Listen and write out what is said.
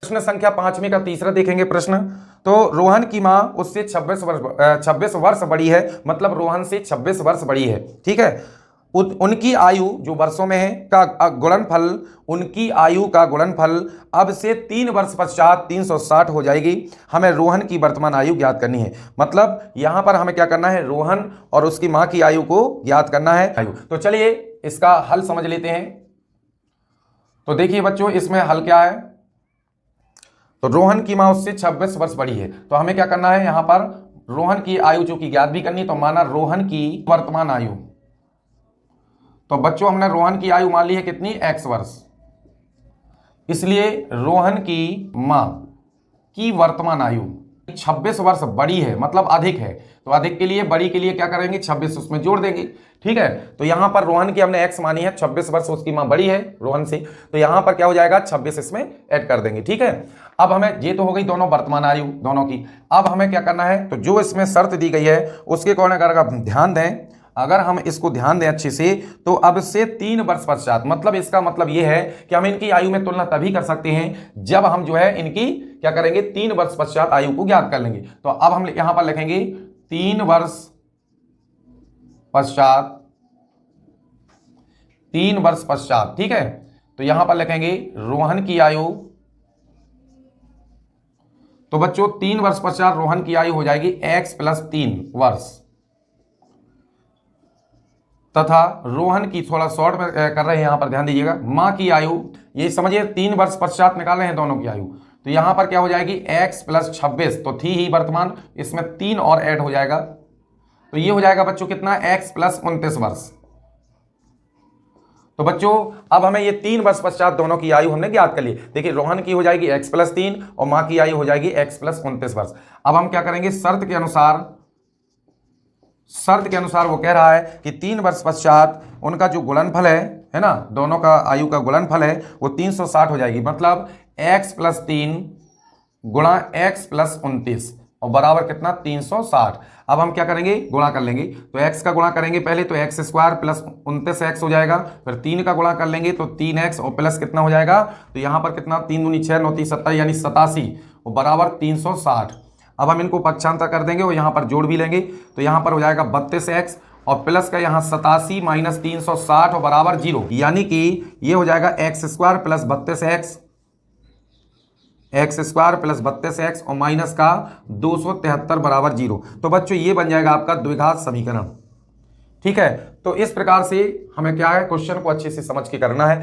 प्रश्न संख्या 5 में का तीसरा देखेंगे प्रश्न। तो रोहन की मां उससे 26 वर्ष बड़ी है, मतलब रोहन से 26 वर्ष बड़ी है, ठीक है। उनकी आयु जो वर्षों में है का गुणनफल, उनकी आयु का गुणनफल अब से 3 वर्ष पश्चात 360 हो जाएगी। हमें रोहन की वर्तमान आयु ज्ञात करनी है, मतलब यहां पर हमें क्या करना है, रोहन और उसकी मां की आयु को ज्ञात करना है। तो चलिए इसका हल समझ लेते हैं। तो देखिए बच्चों, इसमें हल क्या है। तो रोहन की मां उससे 26 वर्ष बड़ी है, तो हमें क्या करना है, यहां पर रोहन की आयु जो कि ज्ञात भी करनी, तो माना रोहन की वर्तमान आयु। तो बच्चों हमने रोहन की आयु मान ली है कितनी, x वर्ष, इसलिए रोहन की मां की वर्तमान आयु 26 वर्ष बड़ी है, मतलब अधिक है। तो अधिक के लिए, बड़ी के लिए क्या करेंगे, 26 उसमें जोड़ देंगे, ठीक है। तो यहां पर रोहन की हमने x मानी है, 26 वर्ष उसकी मां बड़ी है रोहन से, तो यहां पर क्या हो जाएगा, 26 इसमें ऐड कर देंगे, ठीक है। अब हमें, ये तो हो गई दोनों वर्तमान आयु दोनों की। अब हमें क्या करना है, तो जो इसमें शर्त दी गई है उसके कौन अगर ध्यान दें, अगर हम इसको ध्यान दें अच्छे से, तो अब से 3 वर्ष पश्चात, मतलब इसका मतलब यह है कि हम इनकी आयु में तुलना तभी कर सकते हैं जब हम जो है इनकी क्या करेंगे, 3 वर्ष पश्चात आयु को ज्ञात कर लेंगे। तो अब हम यहां पर लिखेंगे 3 वर्ष पश्चात, 3 वर्ष पश्चात, ठीक है। तो यहां पर लिखेंगे रोहन की आयु। तो बच्चों 3 वर्ष पश्चात रोहन की आयु हो जाएगी x + 3 वर्ष, तथा रोहन की, थोड़ा शॉर्ट में कर रहे हैं यहां पर ध्यान दीजिएगा, मां की आयु, ये समझिए 3 वर्ष पश्चात निकाल रहे हैं दोनों की आयु। तो यहां पर क्या हो जाएगी, x + 26, तो थी ही वर्तमान, इसमें 3 और ऐड हो जाएगा, तो ये हो जाएगा बच्चों कितना, x + 29 वर्ष। तो बच्चों अब हमें ये 3 वर्ष पश्चात दोनों की आयु हमने ज्ञात कर ली। देखिए रोहन की हो जाएगी x + 3 और मां की आयु हो जाएगी x + 29 वर्ष। अब हम क्या करेंगे, शर्त के अनुसार वो कह रहा है कि 3 वर्ष पश्चात उनका जो गुणनफल है ना, दोनों का आयु का गुणनफल है वो 360 हो जाएगी, मतलब x + 3 गुणा x + 29 और बराबर कितना, 360। अब हम क्या करेंगे, गुणा कर लेंगे। तो x का गुणा करेंगे पहले, तो x² + 29x हो जाएगा, फिर 3 का गुणा कर लेंगे तो 3x और प्लस कितना हो जाएगा, तो यहां पर कितना, 3 दूनी 6, 9 3 27, यानी 87 और बराबर 360। अब हम इनको पक्षांतर कर देंगे और यहां पर जोड़ भी लेंगे, तो यहां पर हो जाएगा 32x और प्लस का यहां 87 - 360 और बराबर 0, यानी कि ये हो जाएगा x² + 32x, x² + 32x और माइनस का 273 बराबर 0। तो बच्चों ये बन जाएगा आपका द्विघात समीकरण, ठीक है। तो इस प्रकार से हमें क्या है, क्वेश्चन को अच्छे से समझ के करना है।